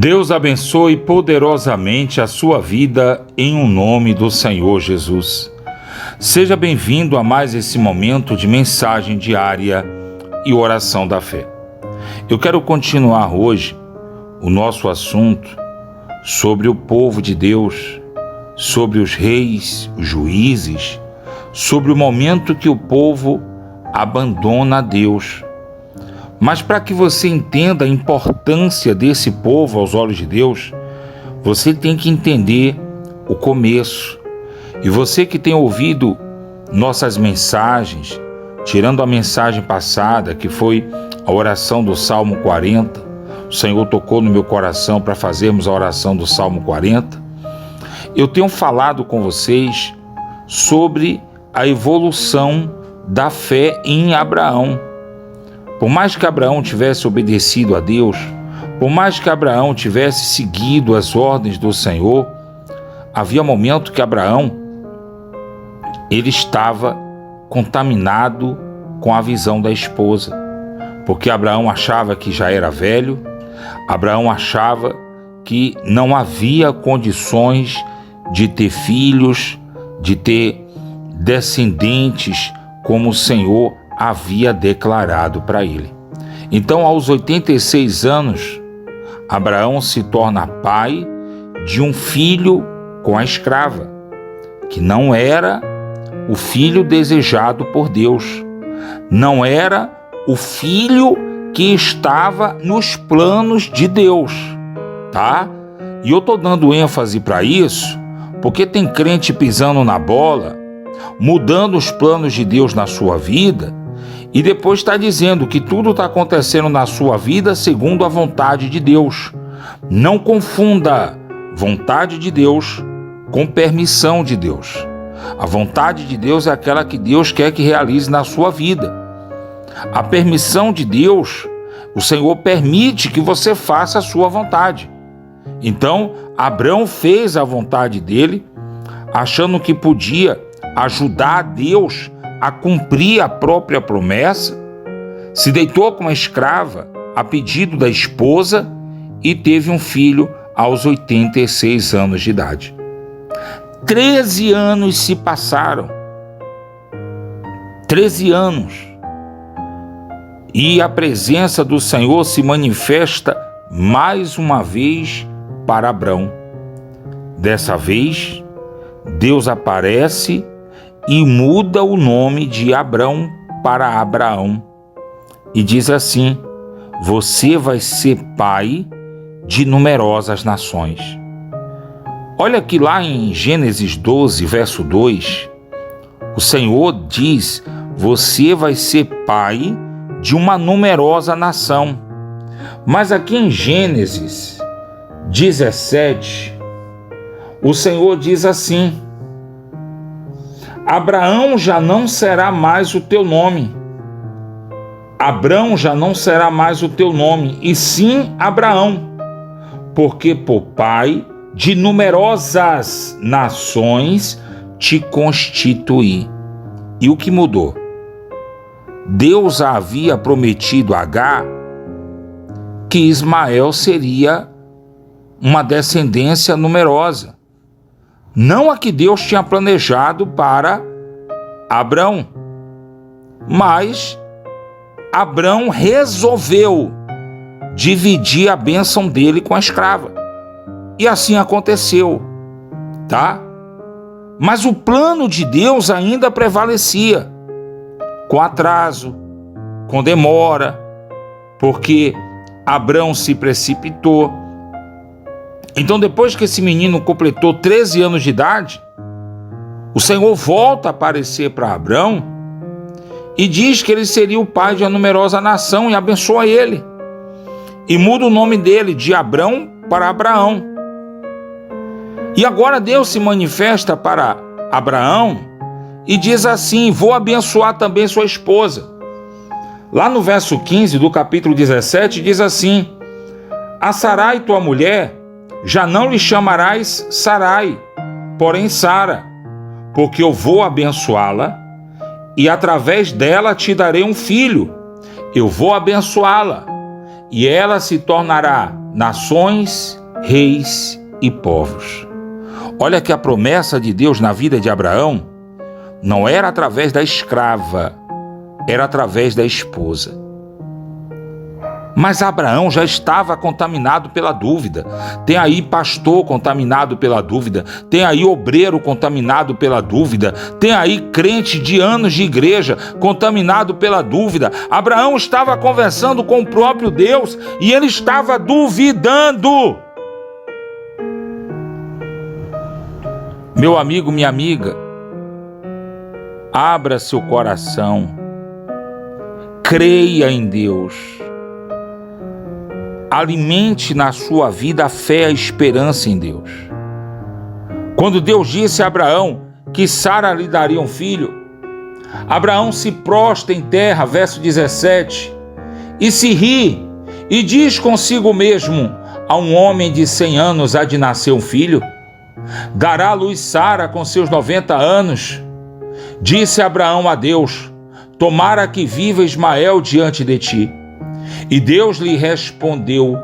Deus abençoe poderosamente a sua vida em um nome do Senhor Jesus. Seja bem-vindo a mais esse momento de mensagem diária e oração da fé. Eu quero continuar hoje o nosso assunto sobre o povo de Deus, sobre os reis, os juízes, sobre o momento que o povo abandona a Deus. Mas para que você entenda a importância desse povo aos olhos de Deus, você tem que entender o começo. E você que tem ouvido nossas mensagens, tirando a mensagem passada, que foi a oração do Salmo 40, o Senhor tocou no meu coração para fazermos a oração do Salmo 40, eu tenho falado com vocês sobre a evolução da fé em Abraão. Por mais que Abraão tivesse obedecido a Deus, por mais que Abraão tivesse seguido as ordens do Senhor, havia momento que Abraão ele estava contaminado com a visão da esposa, porque Abraão achava que já era velho, Abraão achava que não havia condições de ter filhos, de ter descendentes como o Senhor havia declarado para ele. Então, aos 86 anos, Abraão se torna pai de um filho com a escrava, que não era o filho desejado por Deus, não era o filho que estava nos planos de Deus, tá? E eu estou dando ênfase para isso, porque tem crente pisando na bola, mudando os planos de Deus na sua vida, e depois está dizendo que tudo está acontecendo na sua vida segundo a vontade de Deus. Não confunda vontade de Deus com permissão de Deus. A vontade de Deus é aquela que Deus quer que realize na sua vida. A permissão de Deus, o Senhor permite que você faça a sua vontade. Então, Abraão fez a vontade dele, achando que podia ajudar a Deus a cumprir a própria promessa, se deitou com uma escrava a pedido da esposa e teve um filho aos 86 anos de idade. 13 anos se passaram. 13 anos. E a presença do Senhor se manifesta mais uma vez para Abraão. Dessa vez, Deus aparece e muda o nome de Abrão para Abraão. E diz assim: você vai ser pai de numerosas nações. Olha que lá em Gênesis 12, verso 2, o Senhor diz: você vai ser pai de uma numerosa nação. Mas aqui em Gênesis 17, o Senhor diz assim: Abraão já não será mais o teu nome. Abrão já não será mais o teu nome, e sim Abraão, porque por pai de numerosas nações te constituí. E o que mudou? Deus havia prometido a Agar que Ismael seria uma descendência numerosa. Não a que Deus tinha planejado para Abrão, mas Abrão resolveu dividir a bênção dele com a escrava. E assim aconteceu, tá? Mas o plano de Deus ainda prevalecia, com atraso, com demora, porque Abrão se precipitou. Então, depois que esse menino completou 13 anos de idade, o Senhor volta a aparecer para Abrão e diz que ele seria o pai de uma numerosa nação e abençoa ele. E muda o nome dele de Abrão para Abraão. E agora Deus se manifesta para Abraão e diz assim: vou abençoar também sua esposa. Lá no verso 15 do capítulo 17 diz assim: a Sarai, tua mulher, já não lhe chamarás Sarai, porém Sara, porque eu vou abençoá-la e através dela te darei um filho. Eu vou abençoá-la e ela se tornará nações, reis e povos. Olha que a promessa de Deus na vida de Abraão não era através da escrava, era através da esposa. Mas Abraão já estava contaminado pela dúvida. Tem aí pastor contaminado pela dúvida, tem aí obreiro contaminado pela dúvida, tem aí crente de anos de igreja contaminado pela dúvida. Abraão estava conversando com o próprio Deus e ele estava duvidando. Meu amigo, minha amiga, abra seu coração, creia em Deus. Alimente na sua vida a fé e a esperança em Deus. Quando Deus disse a Abraão que Sara lhe daria um filho, Abraão se prostra em terra, verso 17, e se ri, e diz consigo mesmo: a um homem de 100 anos há de nascer um filho? Dará à luz Sara com seus 90 anos? Disse Abraão a Deus: tomara que viva Ismael diante de ti. E Deus lhe respondeu: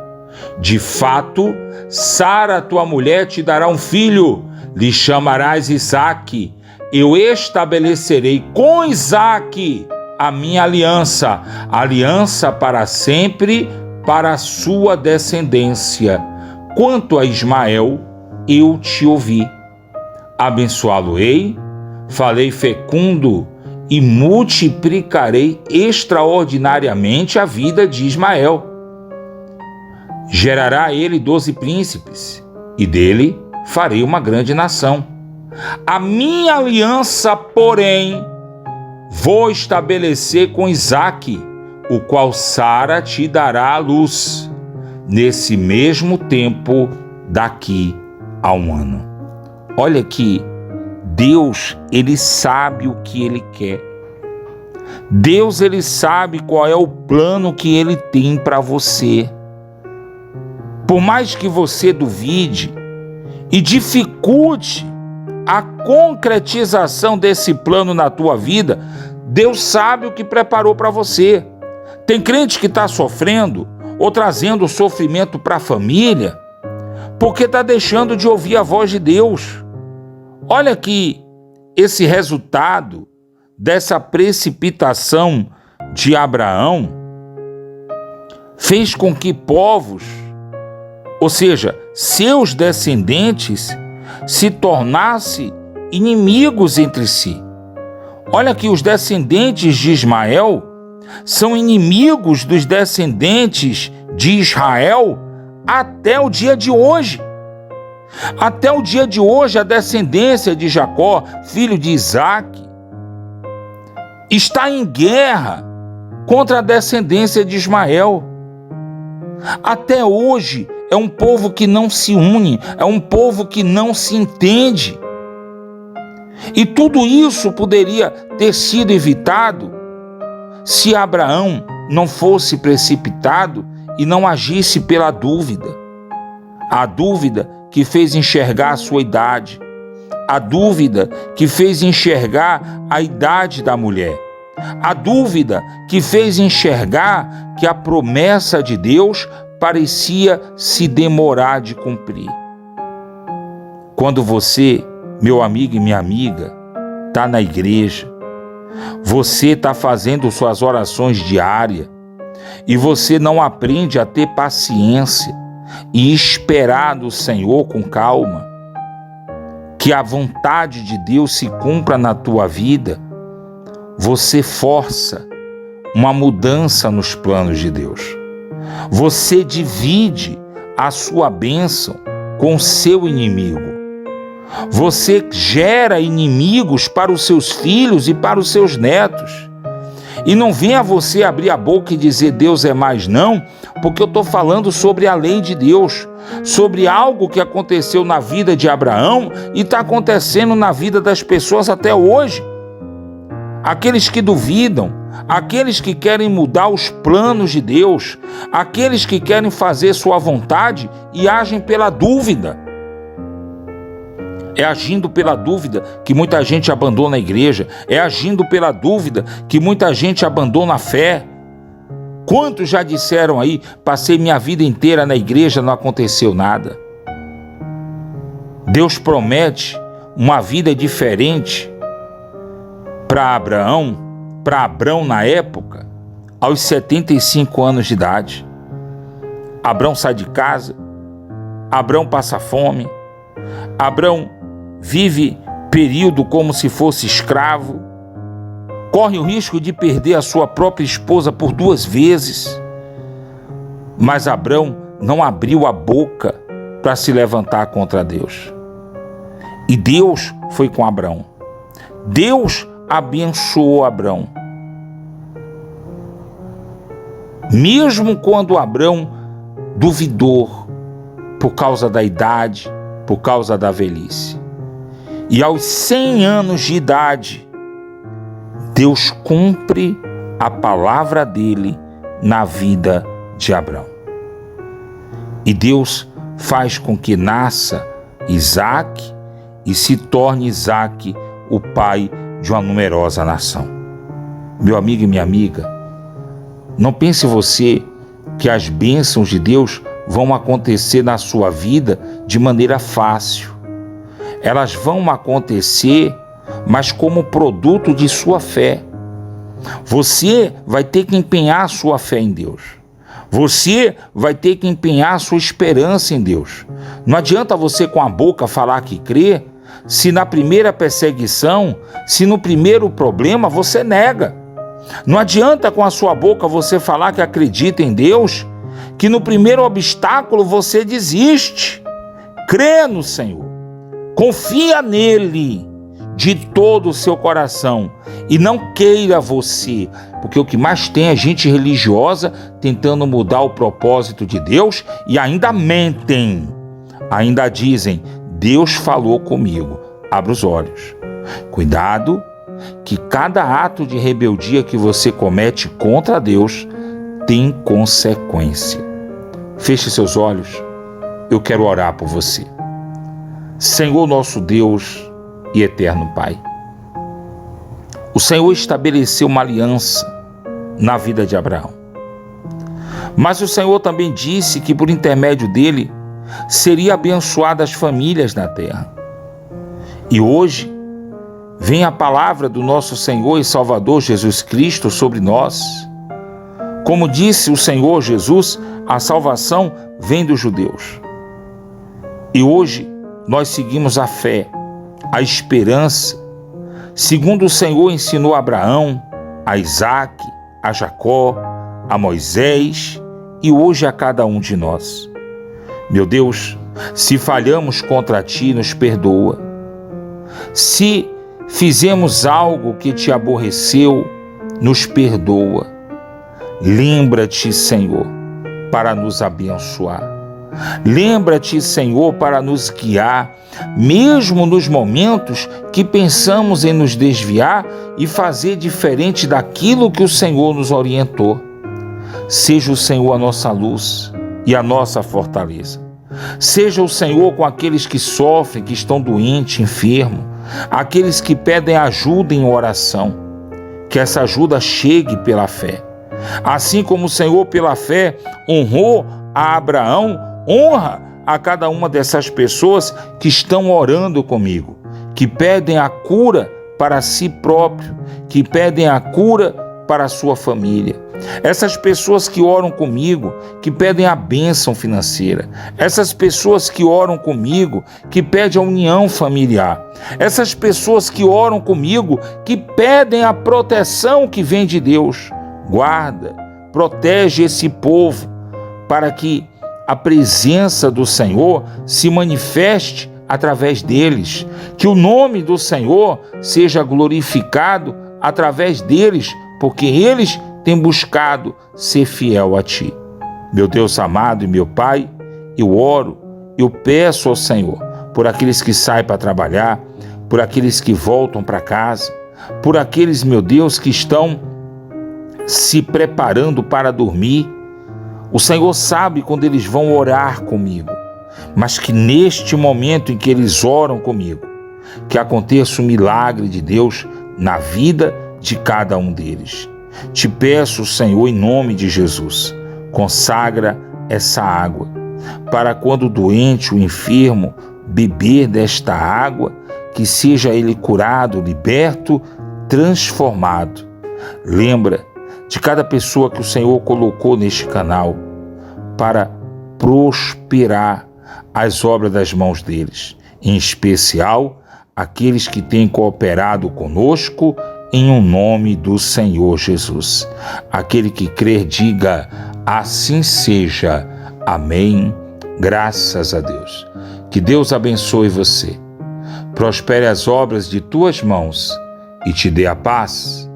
de fato, Sara, tua mulher, te dará um filho, lhe chamarás Isaque. Eu estabelecerei com Isaque a minha aliança para sempre, para a sua descendência. Quanto a Ismael, eu te ouvi. Abençoá-lo-ei, falei fecundo, e multiplicarei extraordinariamente a vida de Ismael. Gerará ele 12 príncipes, e dele farei uma grande nação. A minha aliança, porém, vou estabelecer com Isaque, o qual Sara te dará à luz, nesse mesmo tempo daqui a 1 ano. Olha que Deus, ele sabe o que ele quer. Deus, ele sabe qual é o plano que ele tem para você. Por mais que você duvide e dificulte a concretização desse plano na tua vida, Deus sabe o que preparou para você. Tem crente que está sofrendo ou trazendo sofrimento para a família porque está deixando de ouvir a voz de Deus. Olha que esse resultado dessa precipitação de Abraão fez com que povos, ou seja, seus descendentes, se tornassem inimigos entre si. Olha que os descendentes de Ismael são inimigos dos descendentes de Israel até o dia de hoje. Até o dia de hoje, a descendência de Jacó, filho de Isaque, está em guerra contra a descendência de Ismael. Até hoje, é um povo que não se une, é um povo que não se entende. E tudo isso poderia ter sido evitado se Abraão não fosse precipitado e não agisse pela dúvida. A dúvida que fez enxergar a sua idade, a dúvida que fez enxergar a idade da mulher, a dúvida que fez enxergar que a promessa de Deus parecia se demorar de cumprir. Quando você, meu amigo e minha amiga, está na igreja, você está fazendo suas orações diárias e você não aprende a ter paciência e esperar no Senhor com calma, que a vontade de Deus se cumpra na tua vida, você força uma mudança nos planos de Deus. Você divide a sua bênção com o seu inimigo. Você gera inimigos para os seus filhos e para os seus netos. E não venha você abrir a boca e dizer Deus é mais, não, porque eu estou falando sobre a lei de Deus, sobre algo que aconteceu na vida de Abraão e está acontecendo na vida das pessoas até hoje. Aqueles que duvidam, aqueles que querem mudar os planos de Deus, aqueles que querem fazer sua vontade e agem pela dúvida. É agindo pela dúvida que muita gente abandona a igreja. É agindo pela dúvida que muita gente abandona a fé. Quantos já disseram aí, passei minha vida inteira na igreja, não aconteceu nada. Deus promete uma vida diferente para Abrão na época, aos 75 anos de idade. Abrão sai de casa, Abrão passa fome, Abrão vive período como se fosse escravo, corre o risco de perder a sua própria esposa por 2 vezes. Mas Abrão não abriu a boca para se levantar contra Deus. E Deus foi com Abrão. Deus abençoou Abrão. Mesmo quando Abrão duvidou por causa da idade, por causa da velhice. E aos 100 anos de idade, Deus cumpre a palavra dele na vida de Abrão. E Deus faz com que nasça Isaque e se torne Isaque o pai de uma numerosa nação. Meu amigo e minha amiga, não pense você que as bênçãos de Deus vão acontecer na sua vida de maneira fácil. Elas vão acontecer, mas como produto de sua fé. Você vai ter que empenhar a sua fé em Deus. Você vai ter que empenhar a sua esperança em Deus. Não adianta você com a boca falar que crê, se na primeira perseguição, se no primeiro problema você nega. Não adianta com a sua boca você falar que acredita em Deus, que no primeiro obstáculo você desiste. Crê no Senhor, confia nele de todo o seu coração e não queira você, porque o que mais tem é gente religiosa tentando mudar o propósito de Deus e ainda mentem, ainda dizem, Deus falou comigo. Abra os olhos. Cuidado, que cada ato de rebeldia que você comete contra Deus tem consequência. Feche seus olhos, eu quero orar por você. Senhor nosso Deus e eterno Pai, o Senhor estabeleceu uma aliança na vida de Abraão. Mas o Senhor também disse que por intermédio dele seria abençoada as famílias na terra. E hoje vem a palavra do nosso Senhor e Salvador Jesus Cristo sobre nós. Como disse o Senhor Jesus, a salvação vem dos judeus. E hoje nós seguimos a fé, a esperança, segundo o Senhor ensinou a Abraão, a Isaque, a Jacó, a Moisés e hoje a cada um de nós. Meu Deus, se falhamos contra Ti, nos perdoa. Se fizemos algo que Te aborreceu, nos perdoa. Lembra-te, Senhor, para nos abençoar. Lembra-te, Senhor, para nos guiar, mesmo nos momentos que pensamos em nos desviar e fazer diferente daquilo que o Senhor nos orientou. Seja o Senhor a nossa luz e a nossa fortaleza. Seja o Senhor com aqueles que sofrem, que estão doentes, enfermos, aqueles que pedem ajuda em oração. Que essa ajuda chegue pela fé. Assim como o Senhor, pela fé, honrou a Abraão, honra a cada uma dessas pessoas que estão orando comigo, que pedem a cura para si próprio, que pedem a cura para a sua família. Essas pessoas que oram comigo, que pedem a bênção financeira. Essas pessoas que oram comigo, que pedem a união familiar. Essas pessoas que oram comigo, que pedem a proteção que vem de Deus. Guarda, protege esse povo para que a presença do Senhor se manifeste através deles. Que o nome do Senhor seja glorificado através deles, porque eles têm buscado ser fiel a Ti. Meu Deus amado e meu Pai, eu oro, eu peço ao Senhor por aqueles que saem para trabalhar, por aqueles que voltam para casa, por aqueles, meu Deus, que estão se preparando para dormir. O Senhor sabe quando eles vão orar comigo, mas que neste momento em que eles oram comigo, que aconteça o milagre de Deus na vida de cada um deles. Te peço, Senhor, em nome de Jesus, consagra essa água, para quando o doente, o enfermo, beber desta água, que seja ele curado, liberto, transformado. Lembra de cada pessoa que o Senhor colocou neste canal para prosperar as obras das mãos deles, em especial aqueles que têm cooperado conosco em um nome do Senhor Jesus. Aquele que crer, diga: assim seja. Amém. Graças a Deus. Que Deus abençoe você, prospere as obras de tuas mãos e te dê a paz.